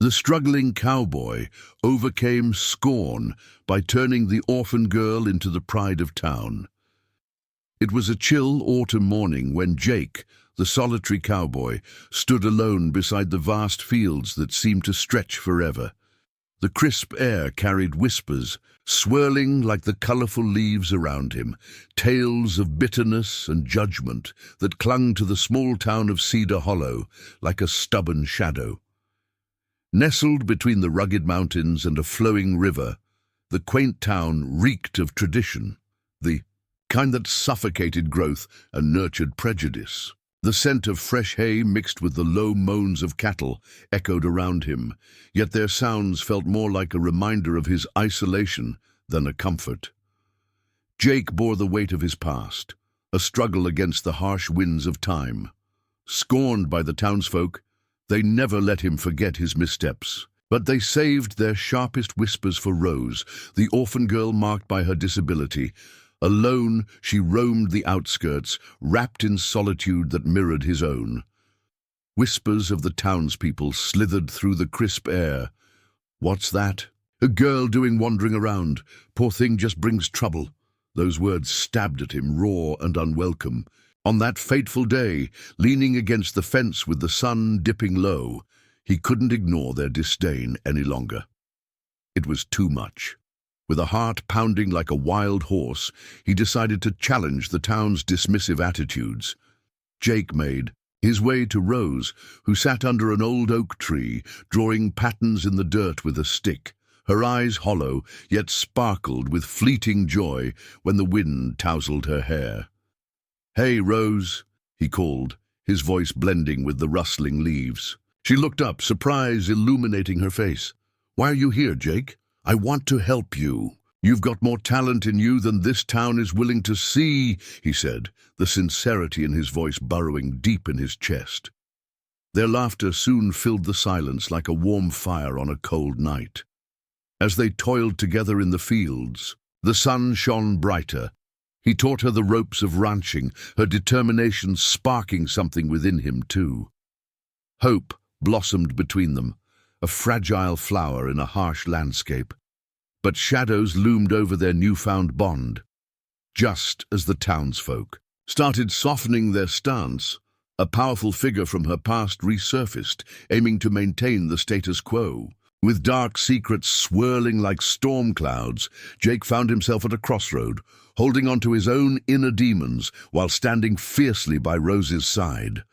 The struggling cowboy overcame Scorn by turning the orphan girl into the pride of town. It was a chill autumn morning when Jake, the solitary cowboy, stood alone beside the vast fields that seemed to stretch forever. The crisp air carried whispers, swirling like the colorful leaves around him, tales of bitterness and judgment that clung to the small town of Cedar Hollow like a stubborn shadow. Nestled between the rugged mountains and a flowing river, the quaint town reeked of tradition, the kind that suffocated growth and nurtured prejudice. The scent of fresh hay mixed with the low moans of cattle echoed around him, yet their sounds felt more like a reminder of his isolation than a comfort. Jake bore the weight of his past, a struggle against the harsh winds of time. Scorned by the townsfolk, they never let him forget his missteps. But they saved their sharpest whispers for Rose, the orphan girl marked by her disability. Alone, she roamed the outskirts, wrapped in solitude that mirrored his own. Whispers of the townspeople slithered through the crisp air. "What's that? A girl doing wandering around. Poor thing just brings trouble." Those words stabbed at him, raw and unwelcome. On that fateful day, leaning against the fence with the sun dipping low, he couldn't ignore their disdain any longer. It was too much. With a heart pounding like a wild horse, he decided to challenge the town's dismissive attitudes. Jake made his way to Rose, who sat under an old oak tree, drawing patterns in the dirt with a stick. Her eyes hollow, yet sparkled with fleeting joy when the wind tousled her hair. "Hey, Rose," he called, his voice blending with the rustling leaves. She looked up, surprise illuminating her face. "Why are you here, Jake?" "I want to help you. You've got more talent in you than this town is willing to see," he said, the sincerity in his voice burrowing deep in his chest. Their laughter soon filled the silence like a warm fire on a cold night. As they toiled together in the fields, the sun shone brighter. He taught her the ropes of ranching, her determination sparking something within him too. Hope blossomed between them, a fragile flower in a harsh landscape. But shadows loomed over their newfound bond. Just as the townsfolk started softening their stance, a powerful figure from her past resurfaced, aiming to maintain the status quo. With dark secrets swirling like storm clouds, Jake found himself at a crossroad, holding on to his own inner demons while standing fiercely by Rose's side.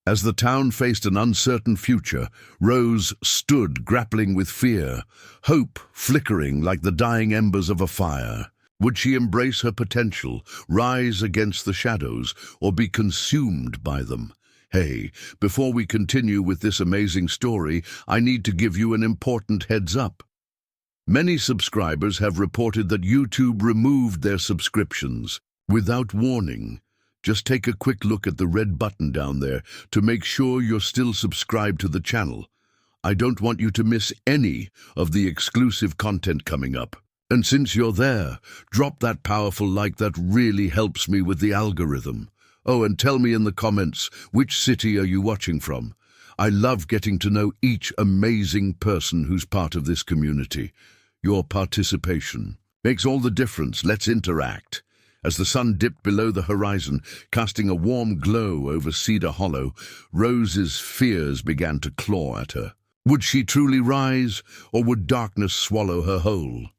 As the town faced an uncertain future, Rose stood grappling with fear, hope flickering like the dying embers of a fire. Would she embrace her potential, rise against the shadows, or be consumed by them? Hey, before we continue with this amazing story, I need to give you an important heads up. Many subscribers have reported that YouTube removed their subscriptions without warning. Just take a quick look at the red button down there to make sure you're still subscribed to the channel. I don't want you to miss any of the exclusive content coming up. And since you're there, drop that powerful like that really helps me with the algorithm. Oh, and tell me in the comments, which city are you watching from? I love getting to know each amazing person who's part of this community. Your participation makes all the difference. Let's interact. As the sun dipped below the horizon, casting a warm glow over Cedar Hollow, Rose's fears began to claw at her. Would she truly rise, or would darkness swallow her whole?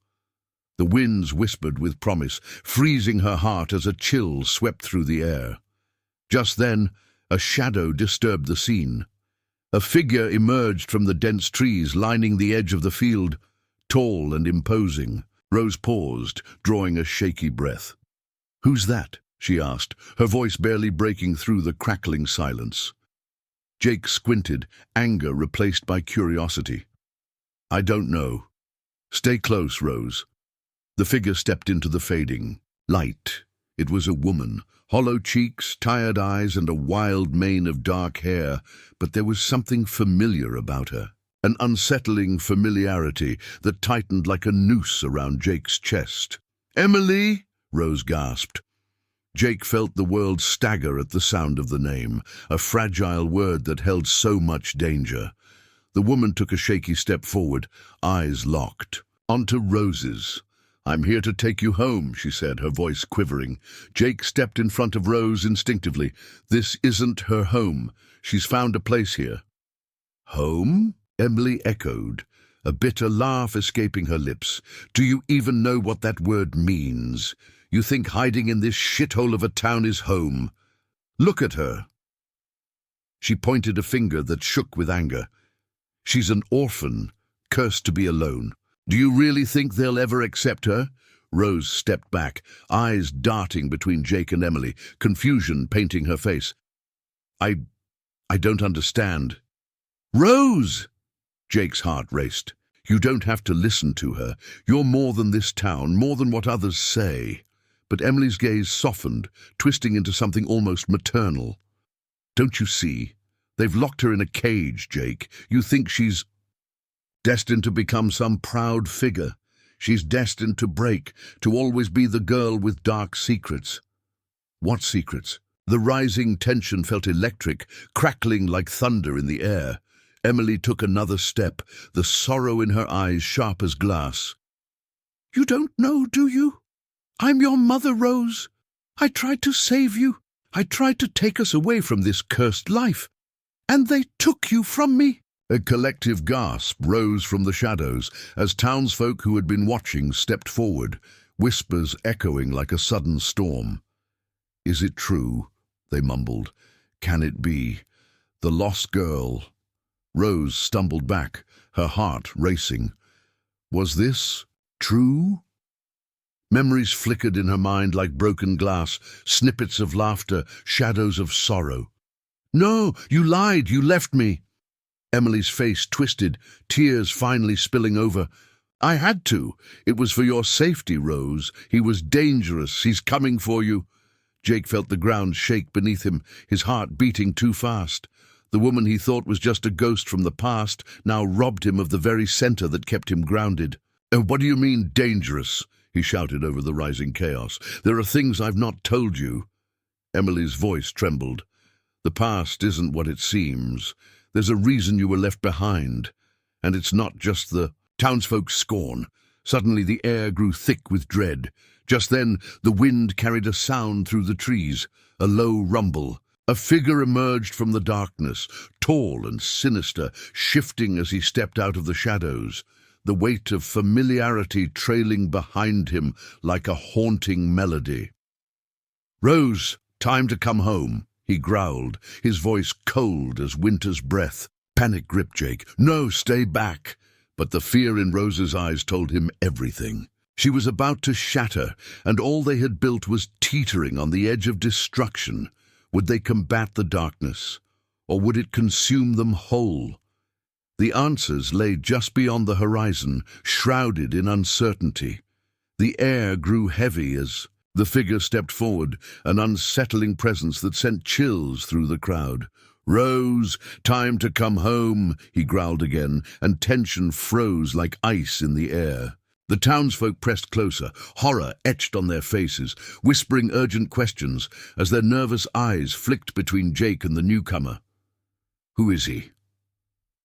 The winds whispered with promise, freezing her heart as a chill swept through the air. Just then, a shadow disturbed the scene. A figure emerged from the dense trees lining the edge of the field, tall and imposing. Rose paused, drawing a shaky breath. "Who's that?" she asked, her voice barely breaking through the crackling silence. Jake squinted, anger replaced by curiosity. "I don't know. Stay close, Rose." The figure stepped into the fading light. It was a woman, hollow cheeks, tired eyes, and a wild mane of dark hair, but there was something familiar about her, an unsettling familiarity that tightened like a noose around Jake's chest. "Emily?" Rose gasped. Jake felt the world stagger at the sound of the name, a fragile word that held so much danger. The woman took a shaky step forward, eyes locked. Onto Rose's. "I'm here to take you home," she said, her voice quivering. Jake stepped in front of Rose instinctively. "This isn't her home. She's found a place here." "Home?" Emily echoed, a bitter laugh escaping her lips. "Do you even know what that word means? You think hiding in this shithole of a town is home? Look at her." She pointed a finger that shook with anger. "She's an orphan, cursed to be alone. Do you really think they'll ever accept her?" Rose stepped back, eyes darting between Jake and Emily, confusion painting her face. I don't understand." "Rose!" Jake's heart raced. "You don't have to listen to her. You're more than this town, more than what others say." But Emily's gaze softened, twisting into something almost maternal. "Don't you see? They've locked her in a cage, Jake. You think she's destined to become some proud figure. She's destined to break, to always be the girl with dark secrets." "What secrets?" The rising tension felt electric, crackling like thunder in the air. Emily took another step, the sorrow in her eyes sharp as glass. "You don't know, do you? I'm your mother, Rose. I tried to save you. I tried to take us away from this cursed life. And they took you from me." A collective gasp rose from the shadows as townsfolk who had been watching stepped forward, whispers echoing like a sudden storm. "Is it true?" they mumbled. "Can it be? The lost girl?" Rose stumbled back, her heart racing. Was this true? Memories flickered in her mind like broken glass, snippets of laughter, shadows of sorrow. "No, you lied, you left me." Emily's face twisted, tears finally spilling over. "I had to. It was for your safety, Rose. He was dangerous. He's coming for you." Jake felt the ground shake beneath him, his heart beating too fast. The woman he thought was just a ghost from the past now robbed him of the very center that kept him grounded. "What do you mean, dangerous?" he shouted over the rising chaos. "There are things I've not told you." Emily's voice trembled. "The past isn't what it seems. There's a reason you were left behind. And it's not just the townsfolk's scorn." Suddenly the air grew thick with dread. Just then the wind carried a sound through the trees, a low rumble. A figure emerged from the darkness, tall and sinister, shifting as he stepped out of the shadows, the weight of familiarity trailing behind him like a haunting melody. "Rose, time to come home," he growled, his voice cold as winter's breath. Panic gripped Jake. "No, stay back." But the fear in Rose's eyes told him everything. She was about to shatter, and all they had built was teetering on the edge of destruction. Would they combat the darkness, or would it consume them whole? The answers lay just beyond the horizon, shrouded in uncertainty. The air grew heavy as the figure stepped forward, an unsettling presence that sent chills through the crowd. "Rose, time to come home," he growled again, and tension froze like ice in the air. The townsfolk pressed closer, horror etched on their faces, whispering urgent questions as their nervous eyes flicked between Jake and the newcomer. "Who is he?"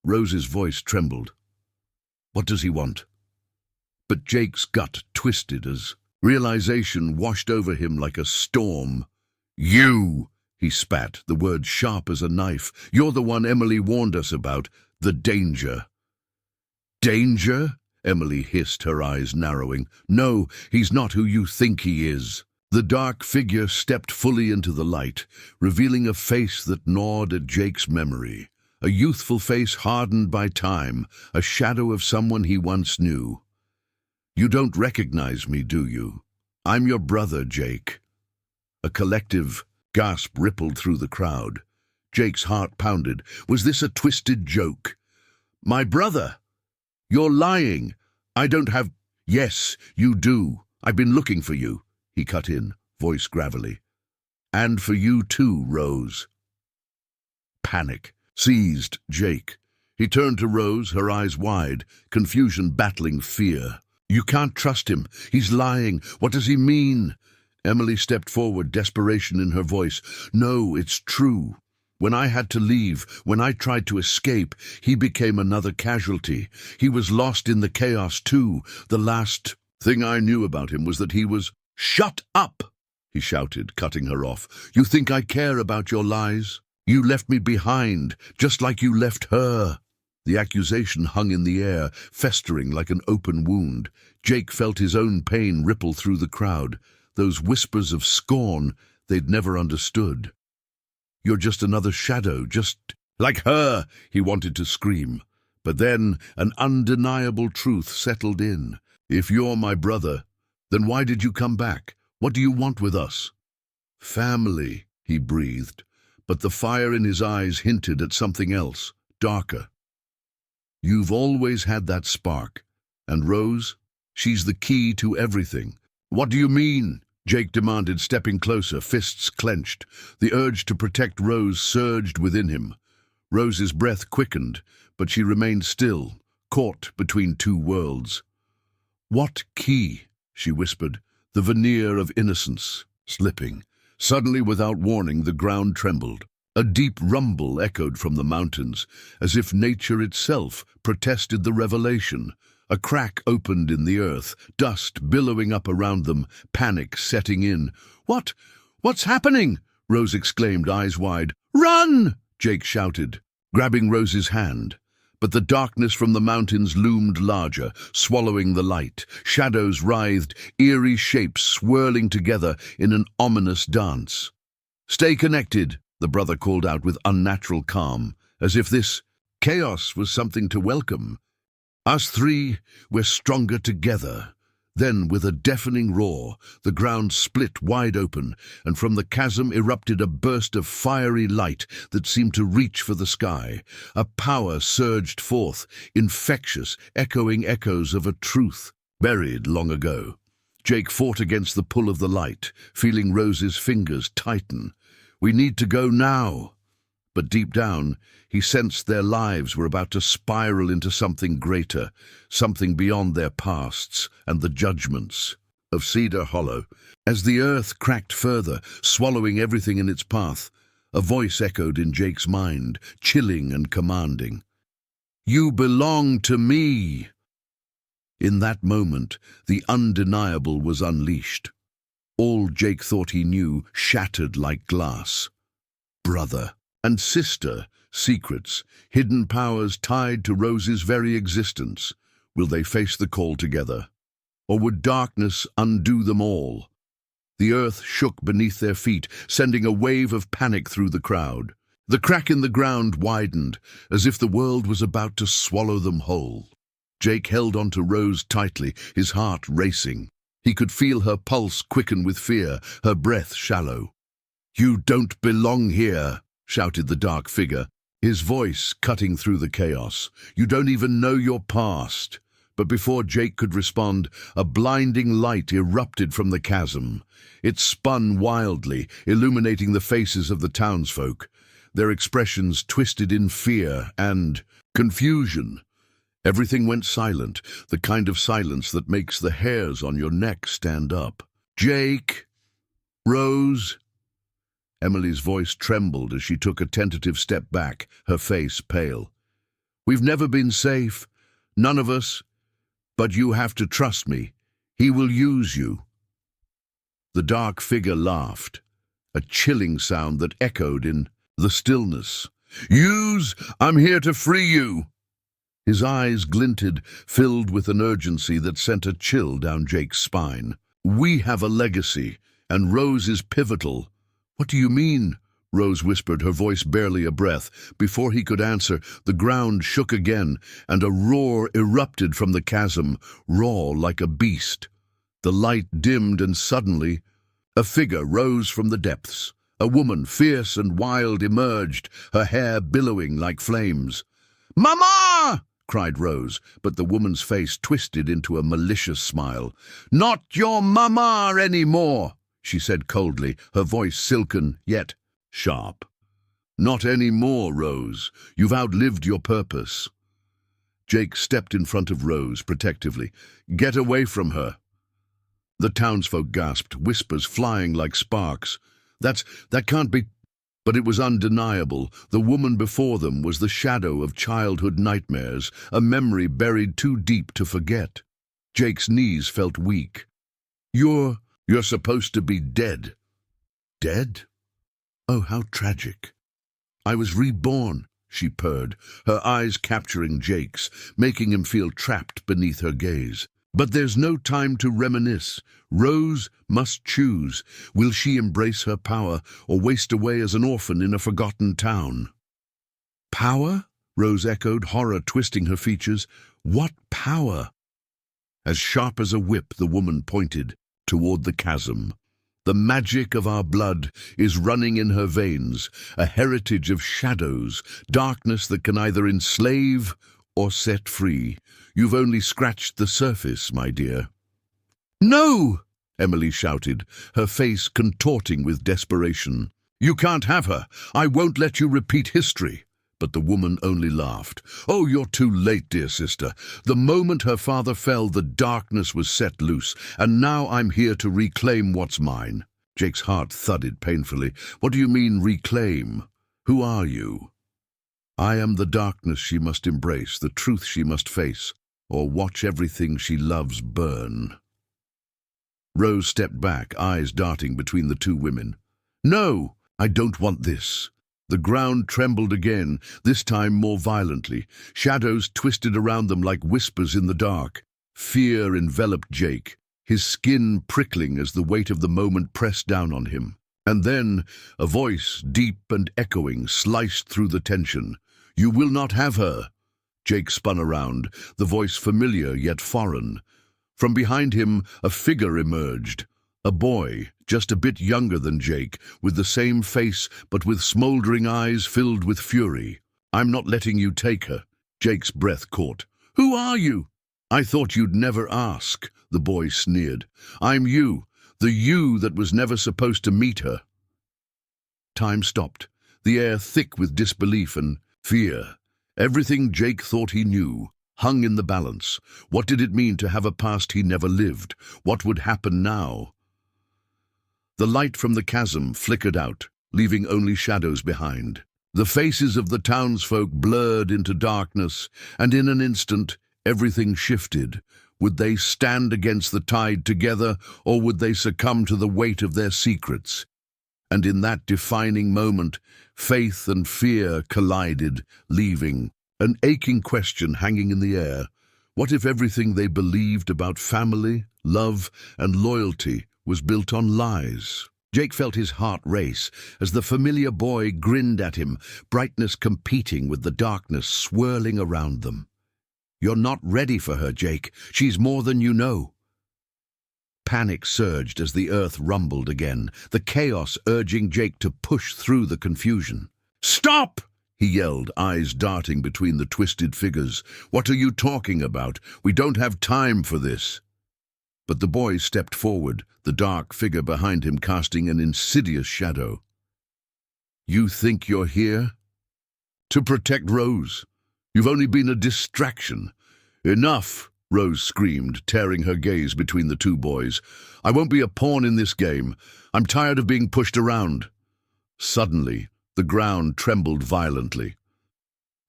Rose's voice trembled. "What does he want?" But Jake's gut twisted as realization washed over him like a storm. "You!" he spat, the word sharp as a knife. "You're the one Emily warned us about, the danger." "Danger?" Emily hissed, her eyes narrowing. "No, he's not who you think he is." The dark figure stepped fully into the light, revealing a face that gnawed at Jake's memory. A youthful face hardened by time, a shadow of someone he once knew. "You don't recognize me, do you? I'm your brother, Jake." A collective gasp rippled through the crowd. Jake's heart pounded. Was this a twisted joke? "My brother! You're lying. I don't have—" "Yes, you do. I've been looking for you," he cut in, voice gravelly. "And for you too, Rose." Panic seized Jake. He turned to Rose, her eyes wide, confusion battling fear. "You can't trust him. He's lying. What does he mean?" Emily stepped forward, desperation in her voice. "No, it's true. When I had to leave, when I tried to escape, he became another casualty. He was lost in the chaos too. The last thing I knew about him was that he was— "Shut up!" he shouted, cutting her off. "You think I care about your lies? You left me behind, just like you left her." The accusation hung in the air, festering like an open wound. Jake felt his own pain ripple through the crowd. Those whispers of scorn they'd never understood. "You're just another shadow, just like her," he wanted to scream. But then an undeniable truth settled in. "If you're my brother, then why did you come back? What do you want with us?" "Family," he breathed, but the fire in his eyes hinted at something else, darker. "You've always had that spark. And Rose, she's the key to everything." "What do you mean?" Jake demanded, stepping closer, fists clenched. The urge to protect Rose surged within him. Rose's breath quickened, but she remained still, caught between two worlds. "What key?" she whispered, the veneer of innocence slipping. Suddenly, without warning, the ground trembled. A deep rumble echoed from the mountains, as if nature itself protested the revelation. A crack opened in the earth, dust billowing up around them, panic setting in. What's happening?" Rose exclaimed, eyes wide. "Run!" Jake shouted, grabbing Rose's hand. But the darkness from the mountains loomed larger, swallowing the light. Shadows writhed, eerie shapes swirling together in an ominous dance. "Stay connected," the brother called out with unnatural calm, as if this chaos was something to welcome. "Us three, we're stronger together." Then, with a deafening roar, the ground split wide open, and from the chasm erupted a burst of fiery light that seemed to reach for the sky. A power surged forth, infectious, echoing echoes of a truth buried long ago. Jake fought against the pull of the light, feeling Rose's fingers tighten. "We need to go now." But deep down, he sensed their lives were about to spiral into something greater, something beyond their pasts and the judgments of Cedar Hollow. As the earth cracked further, swallowing everything in its path, a voice echoed in Jake's mind, chilling and commanding. "You belong to me." In that moment, the undeniable was unleashed. All Jake thought he knew shattered like glass. Brother and sister, secrets, hidden powers tied to Rose's very existence. Will they face the call together? Or would darkness undo them all? The earth shook beneath their feet, sending a wave of panic through the crowd. The crack in the ground widened, as if the world was about to swallow them whole. Jake held onto Rose tightly, his heart racing. He could feel her pulse quicken with fear, her breath shallow. "You don't belong here," shouted the dark figure, his voice cutting through the chaos. "You don't even know your past." But before Jake could respond, a blinding light erupted from the chasm. It spun wildly, illuminating the faces of the townsfolk, their expressions twisted in fear and confusion. Everything went silent, the kind of silence that makes the hairs on your neck stand up. "Jake! Rose!" Emily's voice trembled as she took a tentative step back, her face pale. "We've never been safe, none of us, but you have to trust me. He will use you." The dark figure laughed, a chilling sound that echoed in the stillness. "Use? I'm here to free you." His eyes glinted, filled with an urgency that sent a chill down Jake's spine. "We have a legacy, and Rose is pivotal." "What do you mean?" Rose whispered, her voice barely a breath. Before he could answer, the ground shook again, and a roar erupted from the chasm, raw like a beast. The light dimmed, and suddenly a figure rose from the depths. A woman, fierce and wild, emerged, her hair billowing like flames. "Mama!" cried Rose, but the woman's face twisted into a malicious smile. "Not your mama anymore," she said coldly, her voice silken yet sharp. "Not any more, Rose. You've outlived your purpose." Jake stepped in front of Rose protectively. "Get away from her." The townsfolk gasped, whispers flying like sparks. That can't be." But it was undeniable. The woman before them was the shadow of childhood nightmares, a memory buried too deep to forget. Jake's knees felt weak. You're supposed to be dead." "Dead? Oh, how tragic." "I was reborn," she purred, her eyes capturing Jake's, making him feel trapped beneath her gaze. "But there's no time to reminisce. Rose must choose. Will she embrace her power or waste away as an orphan in a forgotten town?" "Power?" Rose echoed, horror twisting her features. "What power?" As sharp as a whip, the woman pointed toward the chasm. "The magic of our blood is running in her veins, a heritage of shadows, darkness that can either enslave or set free. You've only scratched the surface, my dear." "No!" Emily shouted, her face contorting with desperation. "You can't have her. I won't let you repeat history." But the woman only laughed. "Oh, you're too late, dear sister. The moment her father fell, the darkness was set loose, and now I'm here to reclaim what's mine." Jake's heart thudded painfully. "What do you mean, reclaim? Who are you?" "I am the darkness she must embrace, the truth she must face, or watch everything she loves burn." Rose stepped back, eyes darting between the two women. "No, I don't want this." The ground trembled again, this time more violently. Shadows twisted around them like whispers in the dark. Fear enveloped Jake, his skin prickling as the weight of the moment pressed down on him. And then a voice, deep and echoing, sliced through the tension. "You will not have her." Jake spun around, the voice familiar yet foreign. From behind him, a figure emerged. A boy, just a bit younger than Jake, with the same face but with smoldering eyes filled with fury. "I'm not letting you take her." Jake's breath caught. "Who are you?" "I thought you'd never ask," the boy sneered. "I'm you, the you that was never supposed to meet her." Time stopped, the air thick with disbelief and fear. Everything Jake thought he knew hung in the balance. What did it mean to have a past he never lived? What would happen now? The light from the chasm flickered out, leaving only shadows behind. The faces of the townsfolk blurred into darkness, and in an instant, everything shifted. Would they stand against the tide together, or would they succumb to the weight of their secrets? And in that defining moment, faith and fear collided, leaving an aching question hanging in the air. What if everything they believed about family, love, and loyalty was built on lies? Jake felt his heart race as the familiar boy grinned at him, brightness competing with the darkness swirling around them. "You're not ready for her, Jake. She's more than you know." Panic surged as the earth rumbled again, the chaos urging Jake to push through the confusion. "Stop!" he yelled, eyes darting between the twisted figures. "What are you talking about? We don't have time for this." But the boy stepped forward, the dark figure behind him casting an insidious shadow. "You think you're here? To protect Rose. You've only been a distraction." "Enough!" Rose screamed, tearing her gaze between the two boys. "I won't be a pawn in this game. I'm tired of being pushed around." Suddenly, the ground trembled violently.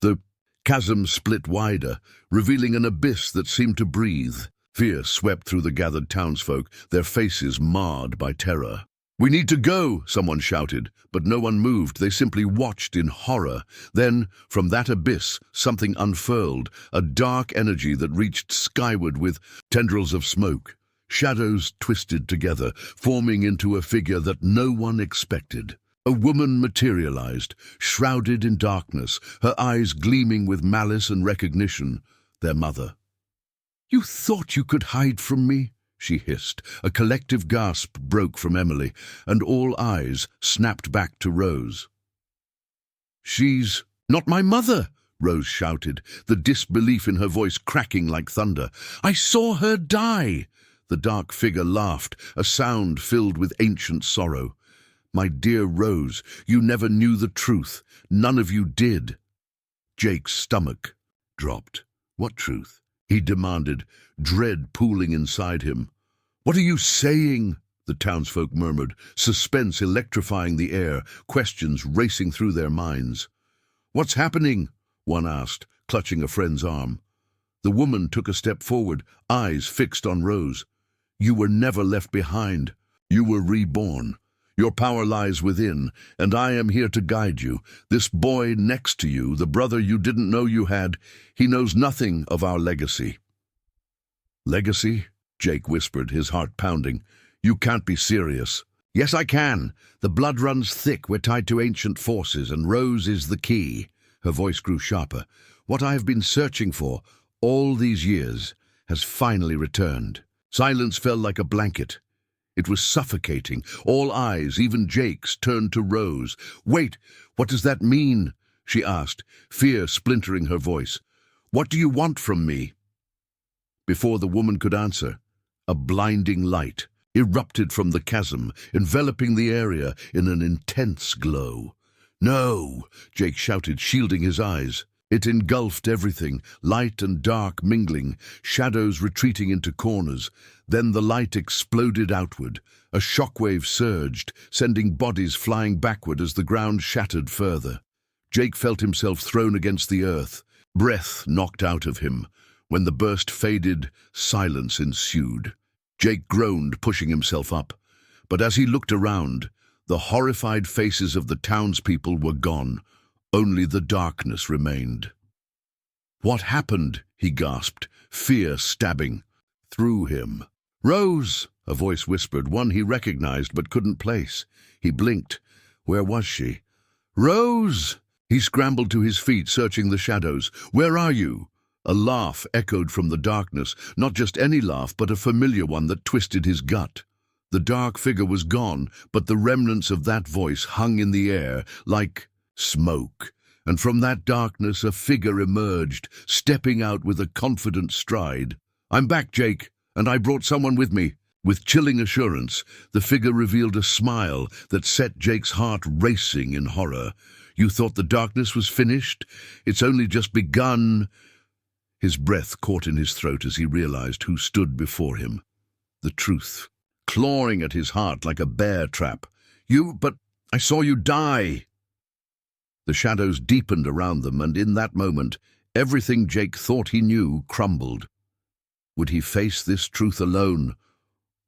The chasm split wider, revealing an abyss that seemed to breathe. Fear swept through the gathered townsfolk, their faces marred by terror. "We need to go," someone shouted, but no one moved. They simply watched in horror. Then, from that abyss, something unfurled, a dark energy that reached skyward with tendrils of smoke. Shadows twisted together, forming into a figure that no one expected. A woman materialized, shrouded in darkness, her eyes gleaming with malice and recognition. Their mother. "You thought you could hide from me?" she hissed. A collective gasp broke from Emily, and all eyes snapped back to Rose. "She's not my mother!" Rose shouted, the disbelief in her voice cracking like thunder. "I saw her die!" The dark figure laughed, a sound filled with ancient sorrow. "My dear Rose, you never knew the truth. None of you did." Jake's stomach dropped. "What truth?" he demanded, dread pooling inside him. "What are you saying?" the townsfolk murmured, suspense electrifying the air, questions racing through their minds. "What's happening?" one asked, clutching a friend's arm. The woman took a step forward, eyes fixed on Rose. "You were never left behind. You were reborn. Your power lies within, and I am here to guide you. This boy next to you, the brother you didn't know you had, he knows nothing of our legacy." "Legacy?" Jake whispered, his heart pounding. "You can't be serious." "Yes, I can. The blood runs thick. We're tied to ancient forces, and Rose is the key." Her voice grew sharper. "What I have been searching for all these years has finally returned." Silence fell like a blanket. It was suffocating. All eyes, even Jake's, turned to Rose. "Wait, what does that mean?" she asked, fear splintering her voice. "What do you want from me?" Before the woman could answer, a blinding light erupted from the chasm, enveloping the area in an intense glow. "No!" Jake shouted, shielding his eyes. It engulfed everything, light and dark mingling, shadows retreating into corners. Then the light exploded outward. A shockwave surged, sending bodies flying backward as the ground shattered further. Jake felt himself thrown against the earth, breath knocked out of him. When the burst faded, silence ensued. Jake groaned, pushing himself up. But as he looked around, the horrified faces of the townspeople were gone. Only the darkness remained. "What happened?" he gasped, fear stabbing through him. "Rose!" a voice whispered, one he recognized but couldn't place. He blinked. Where was she? "Rose!" He scrambled to his feet, searching the shadows. "Where are you?" A laugh echoed from the darkness, not just any laugh, but a familiar one that twisted his gut. The dark figure was gone, but the remnants of that voice hung in the air like smoke, and from that darkness a figure emerged, stepping out with a confident stride. "I'm back, Jake, and I brought someone with me." With chilling assurance, the figure revealed a smile that set Jake's heart racing in horror. "You thought the darkness was finished? It's only just begun." His breath caught in his throat as he realized who stood before him. The truth, clawing at his heart like a bear trap. But I saw you die." The shadows deepened around them, and in that moment, everything Jake thought he knew crumbled. Would he face this truth alone,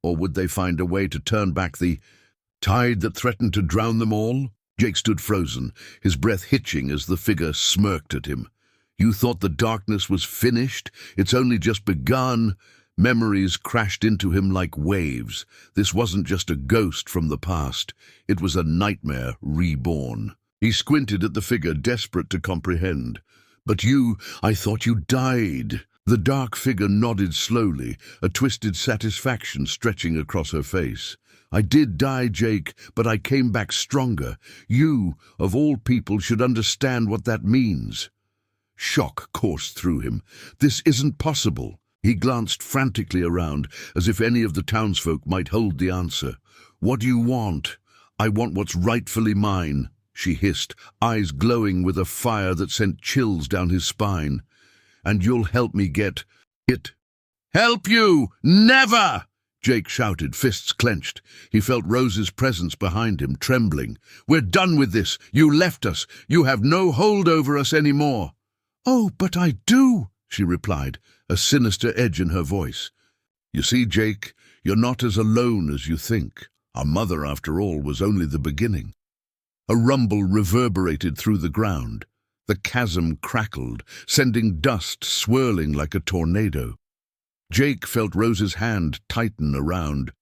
or would they find a way to turn back the tide that threatened to drown them all? Jake stood frozen, his breath hitching as the figure smirked at him. "You thought the darkness was finished? It's only just begun." Memories crashed into him like waves. This wasn't just a ghost from the past. It was a nightmare reborn. He squinted at the figure, desperate to comprehend. "But I thought you died." The dark figure nodded slowly, a twisted satisfaction stretching across her face. "I did die, Jake, but I came back stronger. You, of all people, should understand what that means." Shock coursed through him. "This isn't possible." He glanced frantically around, as if any of the townsfolk might hold the answer. "What do you want?" "I want what's rightfully mine," she hissed, eyes glowing with a fire that sent chills down his spine. "And you'll help me get it." "Help you? Never!" Jake shouted, fists clenched. He felt Rose's presence behind him, trembling. "We're done with this. You left us. You have no hold over us anymore." "Oh, but I do," she replied, a sinister edge in her voice. "You see, Jake, you're not as alone as you think. Our mother, after all, was only the beginning." A rumble reverberated through the ground. The chasm crackled, sending dust swirling like a tornado. Jake felt Rose's hand tighten around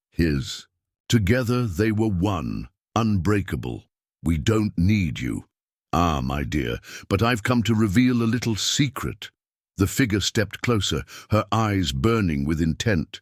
his. Together they were one, unbreakable. "We don't need you." "Ah, my dear, but I've come to reveal a little secret." The figure stepped closer, her eyes burning with intent.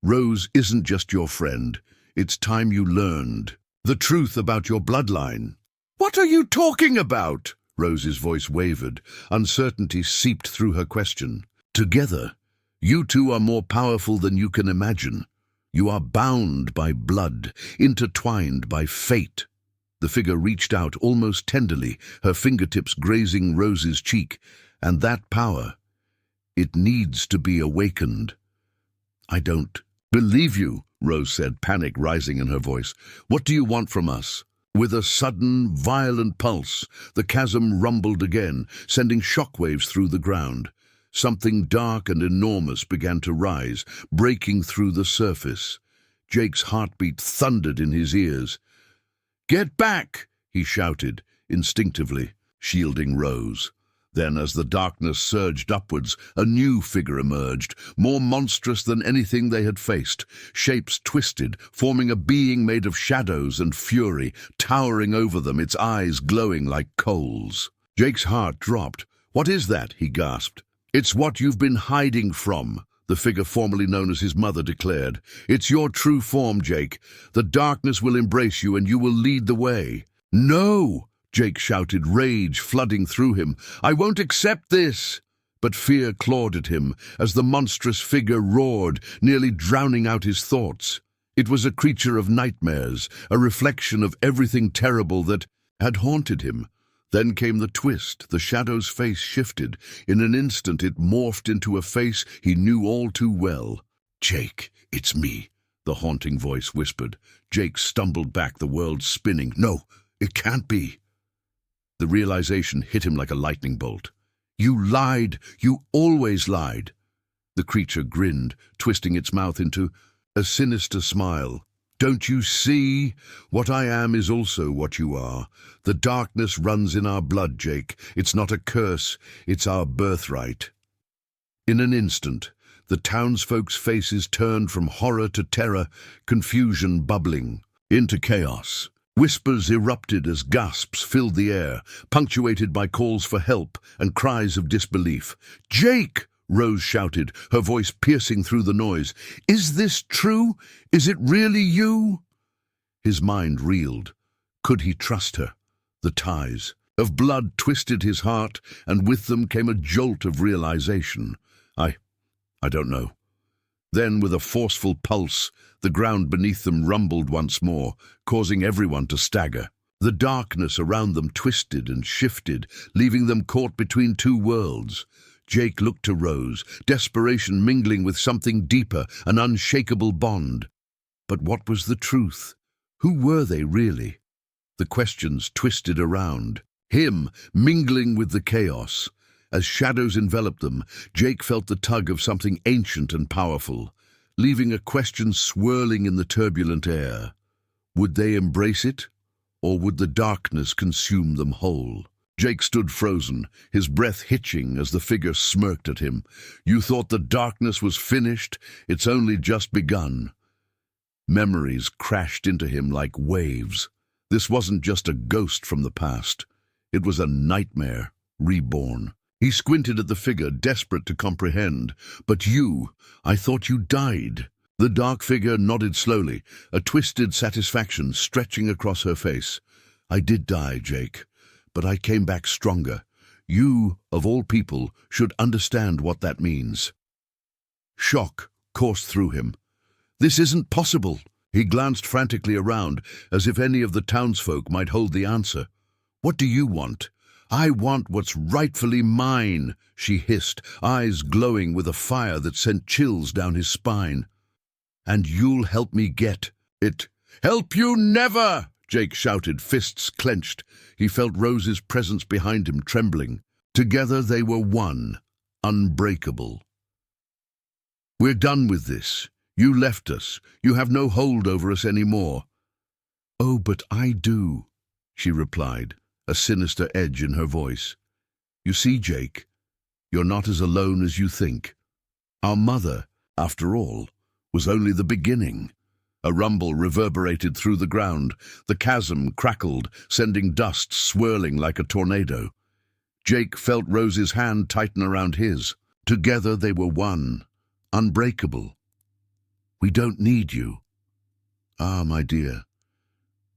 "Rose isn't just your friend. It's time you learned the truth about your bloodline." "What are you talking about?" Rose's voice wavered. Uncertainty seeped through her question. "Together, you two are more powerful than you can imagine. You are bound by blood, intertwined by fate." The figure reached out almost tenderly, her fingertips grazing Rose's cheek. "And that power, it needs to be awakened." I don't Believe you, Rose said, panic rising in her voice. What do you want from us? With a sudden, violent pulse, the chasm rumbled again, sending shockwaves through the ground. Something dark and enormous began to rise, breaking through the surface. Jake's heartbeat thundered in his ears. "Get back!" he shouted, instinctively, shielding Rose. Then, as the darkness surged upwards, a new figure emerged, more monstrous than anything they had faced. Shapes twisted, forming a being made of shadows and fury, towering over them, its eyes glowing like coals. Jake's heart dropped. "What is that?" he gasped. "It's what you've been hiding from," the figure formerly known as his mother declared. "It's your true form, Jake. The darkness will embrace you and you will lead the way." "No!" Jake shouted, rage flooding through him. "I won't accept this!" But fear clawed at him as the monstrous figure roared, nearly drowning out his thoughts. It was a creature of nightmares, a reflection of everything terrible that had haunted him. Then came the twist. The shadow's face shifted. In an instant it morphed into a face he knew all too well. "Jake, it's me," the haunting voice whispered. Jake stumbled back, the world spinning. "No, it can't be." The realization hit him like a lightning bolt. "You lied. You always lied." The creature grinned, twisting its mouth into a sinister smile. "Don't you see? What I am is also what you are. The darkness runs in our blood, Jake. It's not a curse. It's our birthright." In an instant, the townsfolk's faces turned from horror to terror, confusion bubbling into chaos. Whispers erupted as gasps filled the air, punctuated by calls for help and cries of disbelief. "Jake!" Rose shouted, her voice piercing through the noise. "Is this true? Is it really you?" His mind reeled. Could he trust her? The ties of blood twisted his heart, and with them came a jolt of realization. I don't know. Then, with a forceful pulse, the ground beneath them rumbled once more, causing everyone to stagger. The darkness around them twisted and shifted, leaving them caught between two worlds. Jake looked to Rose, desperation mingling with something deeper, an unshakable bond. But what was the truth? Who were they really? The questions twisted around, him mingling with the chaos. As shadows enveloped them, Jake felt the tug of something ancient and powerful, leaving a question swirling in the turbulent air. Would they embrace it, or would the darkness consume them whole? Jake stood frozen, his breath hitching as the figure smirked at him. "You thought the darkness was finished? It's only just begun." Memories crashed into him like waves. This wasn't just a ghost from the past. It was a nightmare, reborn. He squinted at the figure, desperate to comprehend. "But you, I thought you died." The dark figure nodded slowly, a twisted satisfaction stretching across her face. "I did die, Jake, but I came back stronger. You, of all people, should understand what that means." Shock coursed through him. "This isn't possible." He glanced frantically around, as if any of the townsfolk might hold the answer. "What do you want?" "I want what's rightfully mine," she hissed, eyes glowing with a fire that sent chills down his spine. "And you'll help me get it." "Help you never!" Jake shouted, fists clenched. He felt Rose's presence behind him, trembling. Together they were one, unbreakable. "We're done with this. You left us. You have no hold over us anymore." "Oh, but I do," she replied, a sinister edge in her voice. "You see, Jake, you're not as alone as you think. Our mother, after all, was only the beginning." A rumble reverberated through the ground. The chasm crackled, sending dust swirling like a tornado. Jake felt Rose's hand tighten around his. Together they were one, unbreakable. "We don't need you." "Ah, my dear,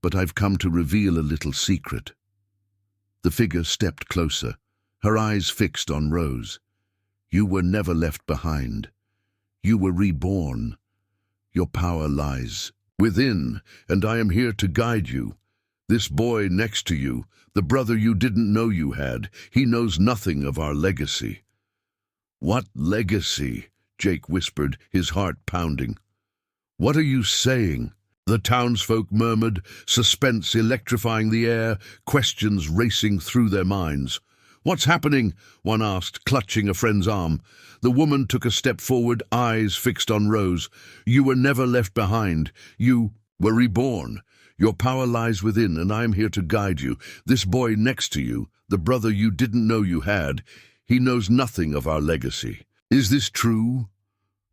but I've come to reveal a little secret." The figure stepped closer, her eyes fixed on Rose. "You were never left behind. You were reborn. Your power lies within, and I am here to guide you. This boy next to you, the brother you didn't know you had, he knows nothing of our legacy." "What legacy?" Jake whispered, his heart pounding. What are you saying? The townsfolk murmured, suspense electrifying the air, questions racing through their minds. What's happening? One asked, clutching a friend's arm. The woman took a step forward, eyes fixed on Rose. You were never left behind. You were reborn. Your power lies within, and I am here to guide you. This boy next to you, the brother you didn't know you had, he knows nothing of our legacy. Is this true?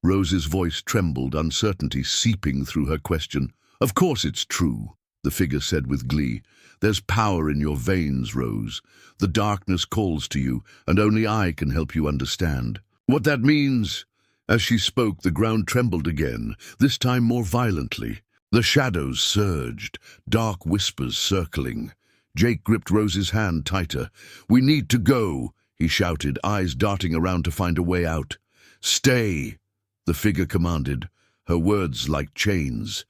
Rose's voice trembled, uncertainty seeping through her question. Of course it's true, the figure said with glee. There's power in your veins, Rose. The darkness calls to you, and only I can help you understand. What that means? As she spoke, the ground trembled again, this time more violently. The shadows surged, dark whispers circling. Jake gripped Rose's hand tighter. We need to go, he shouted, eyes darting around to find a way out. Stay, the figure commanded, her words like chains.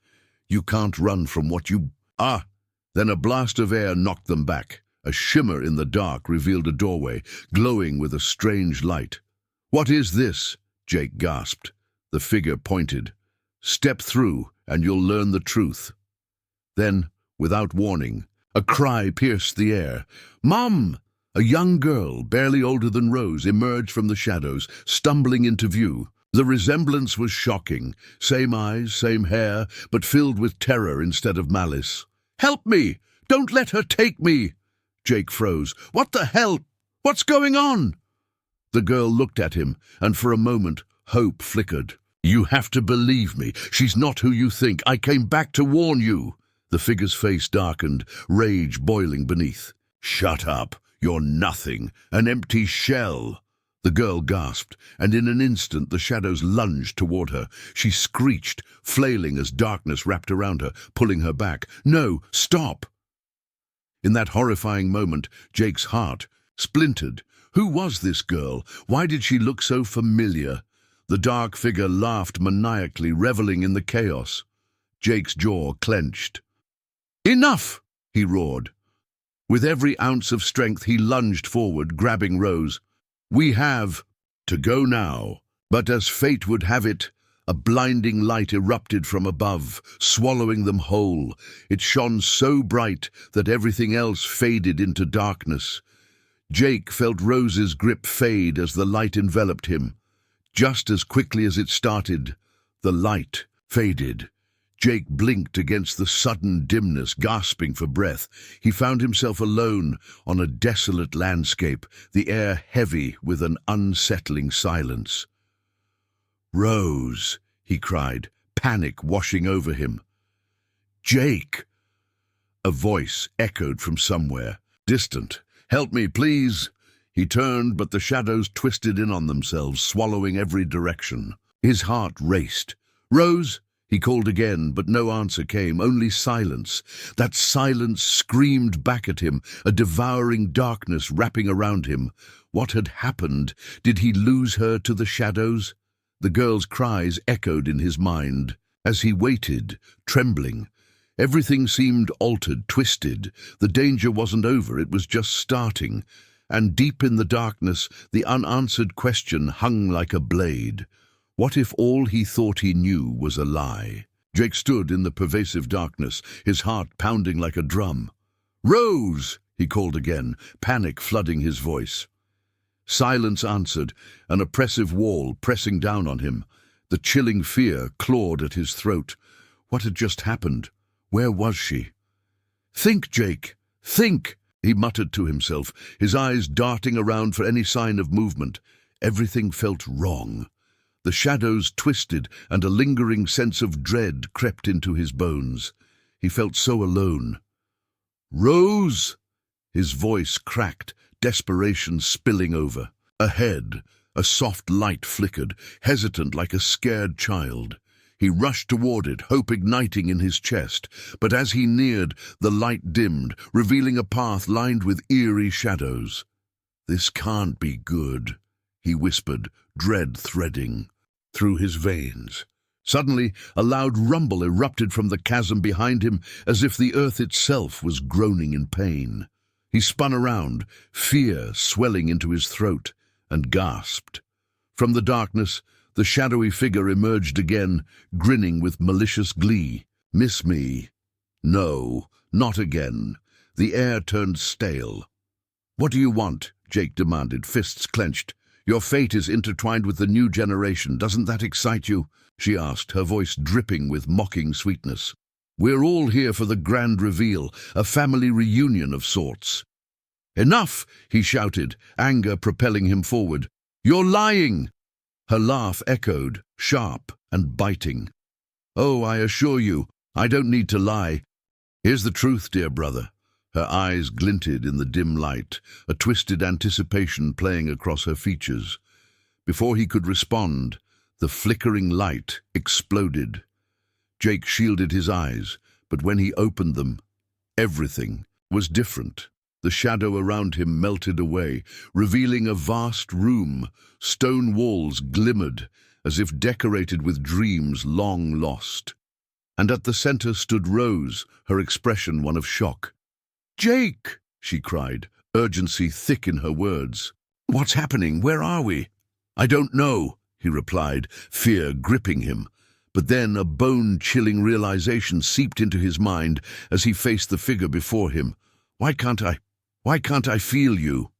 You can't run from what you... Ah! Then a blast of air knocked them back. A shimmer in the dark revealed a doorway, glowing with a strange light. What is this? Jake gasped. The figure pointed. Step through, and you'll learn the truth. Then, without warning, a cry pierced the air. Mom! A young girl, barely older than Rose, emerged from the shadows, stumbling into view. The resemblance was shocking. Same eyes, same hair, but filled with terror instead of malice. Help me! Don't let her take me! Jake froze. What the hell? What's going on? The girl looked at him, and for a moment, hope flickered. You have to believe me. She's not who you think. I came back to warn you. The figure's face darkened, rage boiling beneath. Shut up. You're nothing. An empty shell. The girl gasped, and in an instant the shadows lunged toward her. She screeched, flailing as darkness wrapped around her, pulling her back. No, stop! In that horrifying moment, Jake's heart splintered. Who was this girl? Why did she look so familiar? The dark figure laughed maniacally, reveling in the chaos. Jake's jaw clenched. Enough! He roared. With every ounce of strength he lunged forward, grabbing Rose. We have to go now. But as fate would have it, a blinding light erupted from above, swallowing them whole. It shone so bright that everything else faded into darkness. Jake felt Rose's grip fade as the light enveloped him. Just as quickly as it started, the light faded. Jake blinked against the sudden dimness, gasping for breath. He found himself alone on a desolate landscape, the air heavy with an unsettling silence. Rose, he cried, panic washing over him. Jake! A voice echoed from somewhere, distant. Help me, please! He turned, but the shadows twisted in on themselves, swallowing every direction. His heart raced. Rose! He called again, but no answer came, only silence. That silence screamed back at him, a devouring darkness wrapping around him. What had happened? Did he lose her to the shadows? The girl's cries echoed in his mind. As he waited, trembling, everything seemed altered, twisted. The danger wasn't over, it was just starting. And deep in the darkness, the unanswered question hung like a blade. What if all he thought he knew was a lie? Jake stood in the pervasive darkness, his heart pounding like a drum. Rose! He called again, panic flooding his voice. Silence answered, an oppressive wall pressing down on him. The chilling fear clawed at his throat. What had just happened? Where was she? Think, Jake! Think! He muttered to himself, his eyes darting around for any sign of movement. Everything felt wrong. The shadows twisted, and a lingering sense of dread crept into his bones. He felt so alone. Rose! His voice cracked, desperation spilling over. Ahead, a soft light flickered, hesitant like a scared child. He rushed toward it, hope igniting in his chest. But as he neared, the light dimmed, revealing a path lined with eerie shadows. This can't be good, he whispered, dread threading through his veins. Suddenly, a loud rumble erupted from the chasm behind him, as if the earth itself was groaning in pain. He spun around, fear swelling into his throat, and gasped. From the darkness, the shadowy figure emerged again, grinning with malicious glee. "Miss me? No, not again." The air turned stale. "What do you want?" Jake demanded, fists clenched. "Your fate is intertwined with the new generation. Doesn't that excite you?" she asked, her voice dripping with mocking sweetness. "We're all here for the grand reveal, a family reunion of sorts." "Enough!" he shouted, anger propelling him forward. "You're lying!" Her laugh echoed, sharp and biting. "Oh, I assure you, I don't need to lie. Here's the truth, dear brother." Her eyes glinted in the dim light, a twisted anticipation playing across her features. Before he could respond, the flickering light exploded. Jake shielded his eyes, but when he opened them, everything was different. The shadow around him melted away, revealing a vast room. Stone walls glimmered, as if decorated with dreams long lost. And at the center stood Rose, her expression one of shock. "Jake!" she cried, urgency thick in her words. "What's happening? Where are we?" "I don't know," he replied, fear gripping him. But then a bone-chilling realization seeped into his mind as he faced the figure before him. Why can't I feel you?"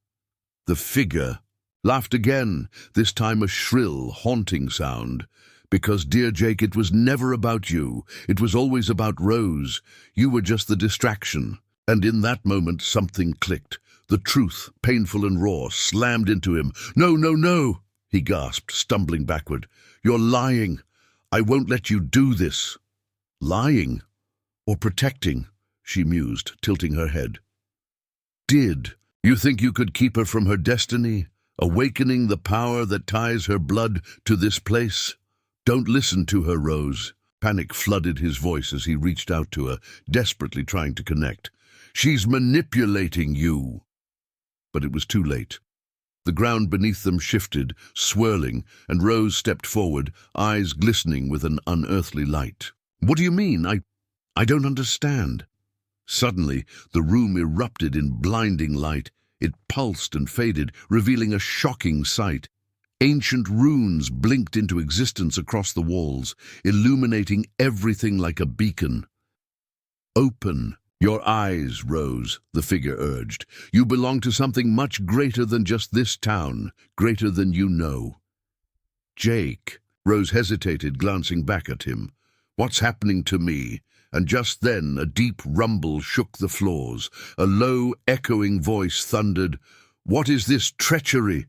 The figure laughed again, this time a shrill, haunting sound. "Because, dear Jake, it was never about you. It was always about Rose. You were just the distraction." And in that moment, something clicked. The truth, painful and raw, slammed into him. "No, no, no!" he gasped, stumbling backward. "You're lying. I won't let you do this." "Lying? Or protecting?" she mused, tilting her head. "Did you think you could keep her from her destiny, awakening the power that ties her blood to this place? Don't listen to her, Rose." Panic flooded his voice as he reached out to her, desperately trying to connect. "She's manipulating you." But it was too late. The ground beneath them shifted, swirling, and Rose stepped forward, eyes glistening with an unearthly light. "What do you mean? I don't understand." Suddenly, the room erupted in blinding light. It pulsed and faded, revealing a shocking sight. Ancient runes blinked into existence across the walls, illuminating everything like a beacon. "Open your eyes, Rose," the figure urged. "You belong to something much greater than just this town, greater than you know." "Jake," Rose hesitated, glancing back at him. "What's happening to me?" And just then a deep rumble shook the floors. A low, echoing voice thundered, "What is this treachery?"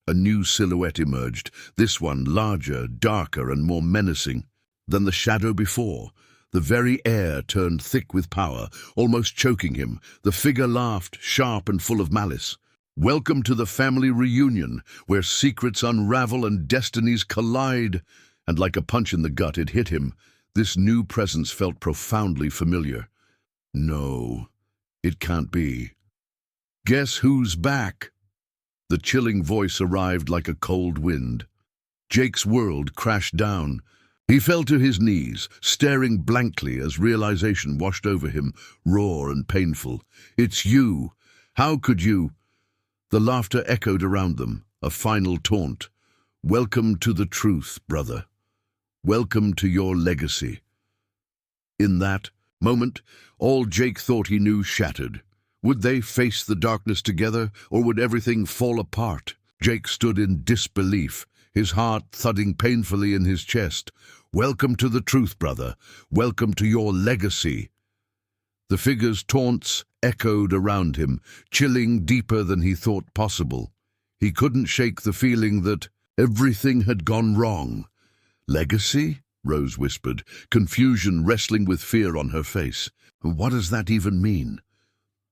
A new silhouette emerged, this one larger, darker, and more menacing than the shadow before. The very air turned thick with power, almost choking him. The figure laughed, sharp and full of malice. "Welcome to the family reunion, where secrets unravel and destinies collide." And like a punch in the gut, it hit him. This new presence felt profoundly familiar. No, it can't be. "Guess who's back?" The chilling voice arrived like a cold wind. Jake's world crashed down. He fell to his knees, staring blankly as realization washed over him, raw and painful. "It's you! How could you?" The laughter echoed around them, a final taunt. "Welcome to the truth, brother. Welcome to your legacy." In that moment, all Jake thought he knew shattered. Would they face the darkness together, or would everything fall apart? Jake stood in disbelief, his heart thudding painfully in his chest. "Welcome to the truth, brother. Welcome to your legacy." The figure's taunts echoed around him, chilling deeper than he thought possible. He couldn't shake the feeling that everything had gone wrong. "Legacy?" Rose whispered, confusion wrestling with fear on her face. "What does that even mean?"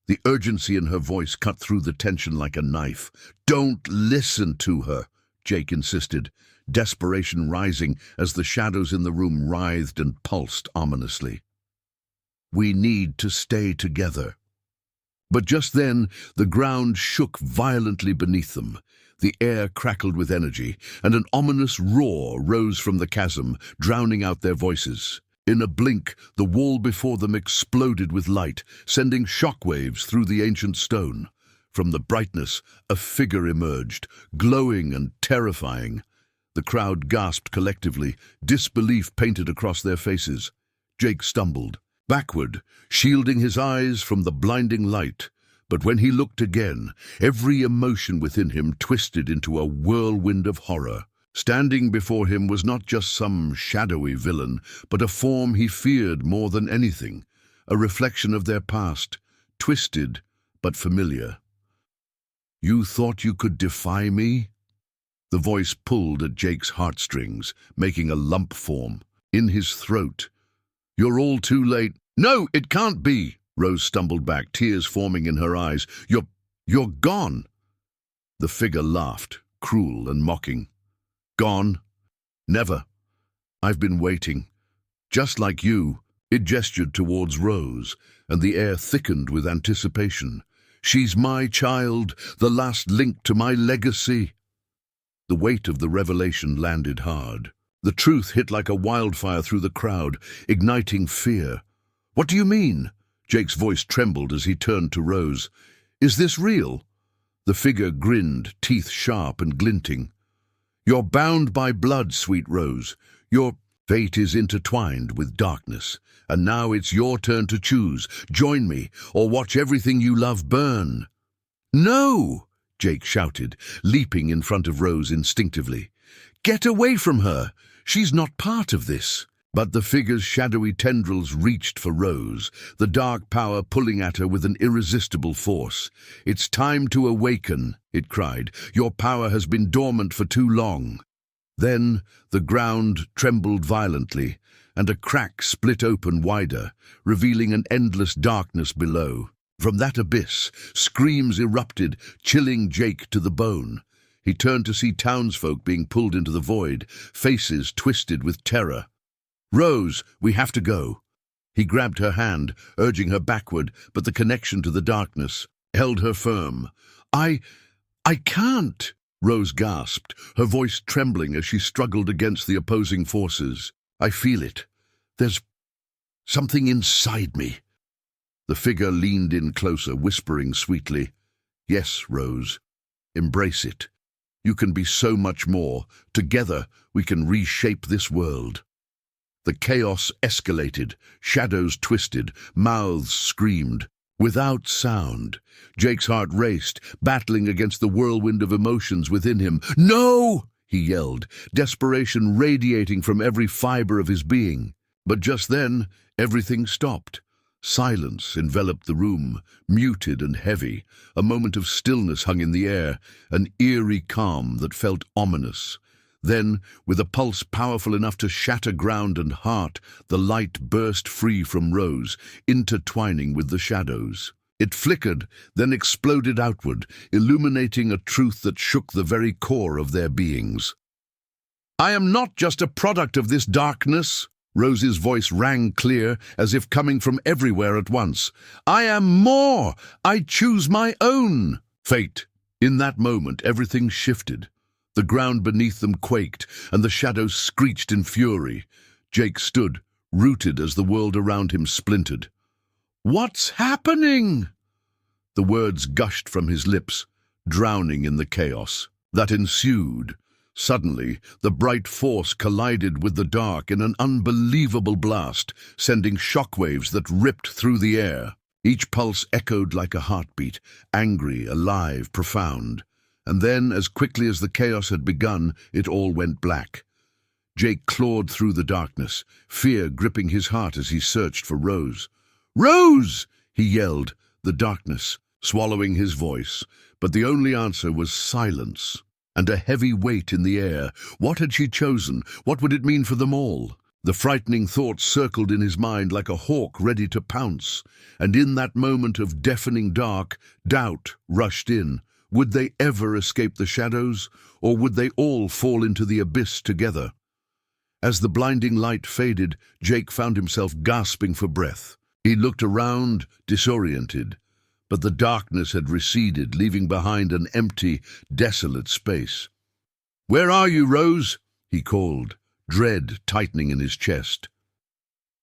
The urgency in her voice cut through the tension like a knife. "Don't listen to her," Jake insisted, desperation rising as the shadows in the room writhed and pulsed ominously. "We need to stay together." But just then, the ground shook violently beneath them. The air crackled with energy, and an ominous roar rose from the chasm, drowning out their voices. In a blink, the wall before them exploded with light, sending shockwaves through the ancient stone. From the brightness, a figure emerged, glowing and terrifying. The crowd gasped collectively, disbelief painted across their faces. Jake stumbled backward, shielding his eyes from the blinding light. But when he looked again, every emotion within him twisted into a whirlwind of horror. Standing before him was not just some shadowy villain, but a form he feared more than anything, a reflection of their past, twisted but familiar. "You thought you could defy me?" The voice pulled at Jake's heartstrings, making a lump form in his throat. "You're all too late." "No, it can't be!" Rose stumbled back, tears forming in her eyes. You're gone." The figure laughed, cruel and mocking. "Gone? Never. I've been waiting. Just like you." It gestured towards Rose, and the air thickened with anticipation. "She's my child, the last link to my legacy." The weight of the revelation landed hard. The truth hit like a wildfire through the crowd, igniting fear. "What do you mean?" Jake's voice trembled as he turned to Rose. "Is this real?" The figure grinned, teeth sharp and glinting. "You're bound by blood, sweet Rose. Your fate is intertwined with darkness, and now it's your turn to choose. Join me, or watch everything you love burn." "No!" Jake shouted, leaping in front of Rose instinctively. "Get away from her! She's not part of this." But the figure's shadowy tendrils reached for Rose, the dark power pulling at her with an irresistible force. "It's time to awaken," it cried. "Your power has been dormant for too long." Then the ground trembled violently, and a crack split open wider, revealing an endless darkness below. From that abyss, screams erupted, chilling Jake to the bone. He turned to see townsfolk being pulled into the void, faces twisted with terror. "Rose, we have to go." He grabbed her hand, urging her backward, but the connection to the darkness held her firm. I can't," Rose gasped, her voice trembling as she struggled against the opposing forces. "I feel it. There's something inside me." The figure leaned in closer, whispering sweetly, "Yes, Rose, embrace it. You can be so much more. Together, we can reshape this world." The chaos escalated, shadows twisted, mouths screamed. Without sound, Jake's heart raced, battling against the whirlwind of emotions within him. "No!" he yelled, desperation radiating from every fiber of his being. But just then, everything stopped. Silence enveloped the room, muted and heavy. A moment of stillness hung in the air, an eerie calm that felt ominous. Then, with a pulse powerful enough to shatter ground and heart, the light burst free from Rose, intertwining with the shadows. It flickered, then exploded outward, illuminating a truth that shook the very core of their beings. "I am not just a product of this darkness," Rose's voice rang clear, as if coming from everywhere at once. "I am more! I choose my own fate." In that moment, everything shifted. The ground beneath them quaked, and the shadows screeched in fury. Jake stood, rooted as the world around him splintered. "What's happening?" The words gushed from his lips, drowning in the chaos that ensued. Suddenly, the bright force collided with the dark in an unbelievable blast, sending shockwaves that ripped through the air. Each pulse echoed like a heartbeat, angry, alive, profound. And then, as quickly as the chaos had begun, it all went black. Jake clawed through the darkness, fear gripping his heart as he searched for Rose. "Rose!" he yelled, the darkness swallowing his voice. But the only answer was silence, and a heavy weight in the air. What had she chosen? What would it mean for them all? The frightening thoughts circled in his mind like a hawk ready to pounce. And in that moment of deafening dark, doubt rushed in. Would they ever escape the shadows, or would they all fall into the abyss together? As the blinding light faded, Jake found himself gasping for breath. He looked around, disoriented, but the darkness had receded, leaving behind an empty, desolate space. "Where are you, Rose?" he called, dread tightening in his chest.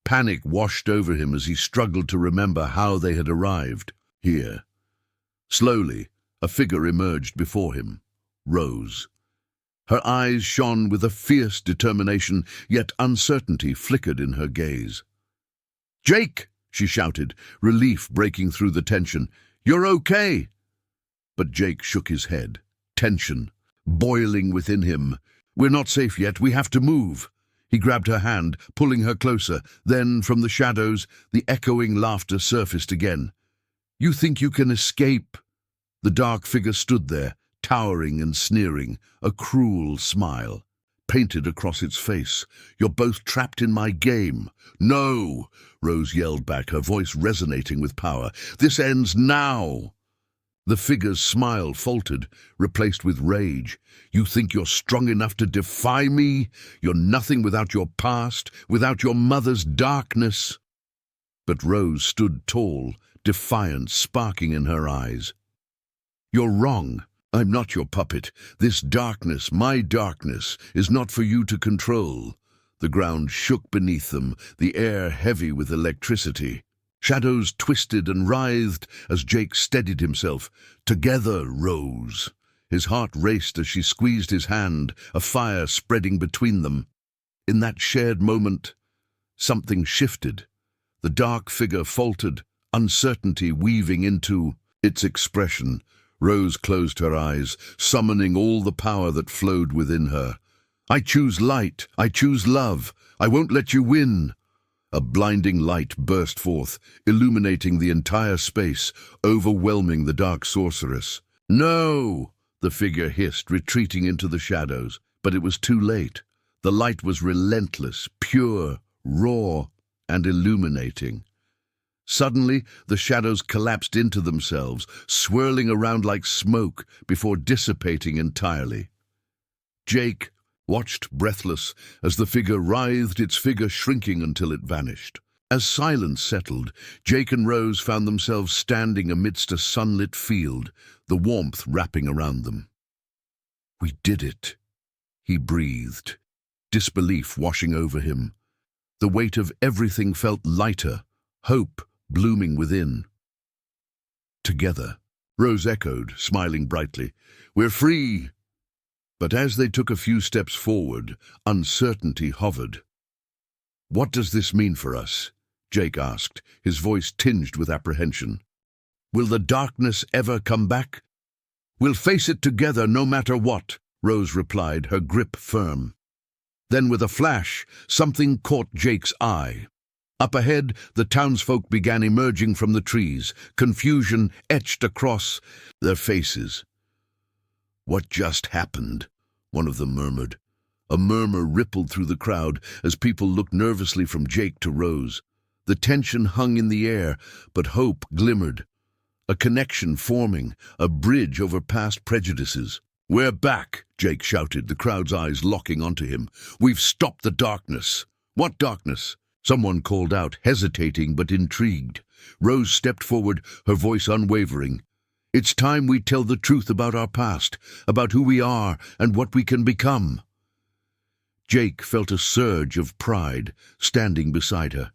Panic washed over him as he struggled to remember how they had arrived here. Slowly, a figure emerged before him, Rose. Her eyes shone with a fierce determination, yet uncertainty flickered in her gaze. "Jake!" she shouted, relief breaking through the tension. "You're okay!" But Jake shook his head, tension boiling within him. "We're not safe yet. We have to move." He grabbed her hand, pulling her closer. Then, from the shadows, the echoing laughter surfaced again. "You think you can escape?" The dark figure stood there, towering and sneering, a cruel smile painted across its face. "You're both trapped in my game." "No!" Rose yelled back, her voice resonating with power. "This ends now!" The figure's smile faltered, replaced with rage. "You think you're strong enough to defy me? You're nothing without your past, without your mother's darkness." But Rose stood tall, defiance sparking in her eyes. "You're wrong. I'm not your puppet. This darkness, my darkness, is not for you to control." The ground shook beneath them, the air heavy with electricity. Shadows twisted and writhed as Jake steadied himself. "Together, Rose." His heart raced as she squeezed his hand, a fire spreading between them. In that shared moment, something shifted. The dark figure faltered, uncertainty weaving into its expression. Rose closed her eyes, summoning all the power that flowed within her. "I choose light. I choose love. I won't let you win." A blinding light burst forth, illuminating the entire space, overwhelming the dark sorceress. "No!" the figure hissed, retreating into the shadows. But it was too late. The light was relentless, pure, raw, and illuminating. Suddenly, the shadows collapsed into themselves, swirling around like smoke before dissipating entirely. Jake watched breathless as the figure writhed, its figure shrinking until it vanished. As silence settled, Jake and Rose found themselves standing amidst a sunlit field, the warmth wrapping around them. "We did it," he breathed, disbelief washing over him. The weight of everything felt lighter, hope blooming within. "Together," Rose echoed, smiling brightly. "We're free." But as they took a few steps forward, uncertainty hovered. "What does this mean for us?" Jake asked, his voice tinged with apprehension. "Will the darkness ever come back?" "We'll face it together no matter what," Rose replied, her grip firm. Then with a flash, something caught Jake's eye. Up ahead, the townsfolk began emerging from the trees, confusion etched across their faces. "What just happened?" one of them murmured. A murmur rippled through the crowd as people looked nervously from Jake to Rose. The tension hung in the air, but hope glimmered. A connection forming, a bridge over past prejudices. "We're back," Jake shouted, the crowd's eyes locking onto him. "We've stopped the darkness." "What darkness?" someone called out, hesitating but intrigued. Rose stepped forward, her voice unwavering. "It's time we tell the truth about our past, about who we are and what we can become." Jake felt a surge of pride, standing beside her.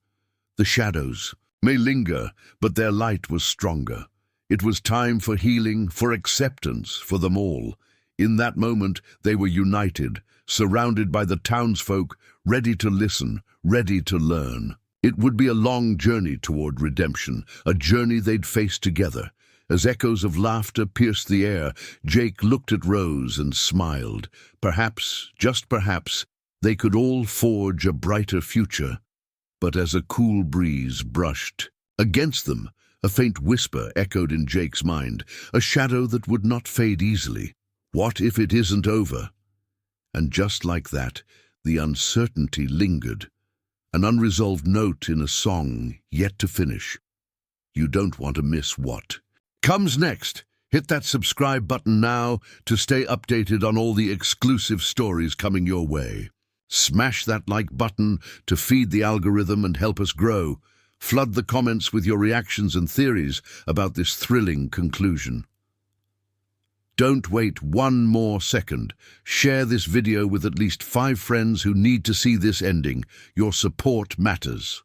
The shadows may linger, but their light was stronger. It was time for healing, for acceptance, for them all. In that moment, they were united, surrounded by the townsfolk, ready to listen, ready to learn. It would be a long journey toward redemption, a journey they'd face together. As echoes of laughter pierced the air, Jake looked at Rose and smiled. Perhaps, just perhaps, they could all forge a brighter future. But as a cool breeze brushed against them, a faint whisper echoed in Jake's mind, a shadow that would not fade easily. What if it isn't over? And just like that, the uncertainty lingered, an unresolved note in a song yet to finish. You don't want to miss what comes next. Hit that subscribe button now to stay updated on all the exclusive stories coming your way. Smash that like button to feed the algorithm and help us grow. Flood the comments with your reactions and theories about this thrilling conclusion. Don't wait one more second. Share this video with at least 5 friends who need to see this ending. Your support matters.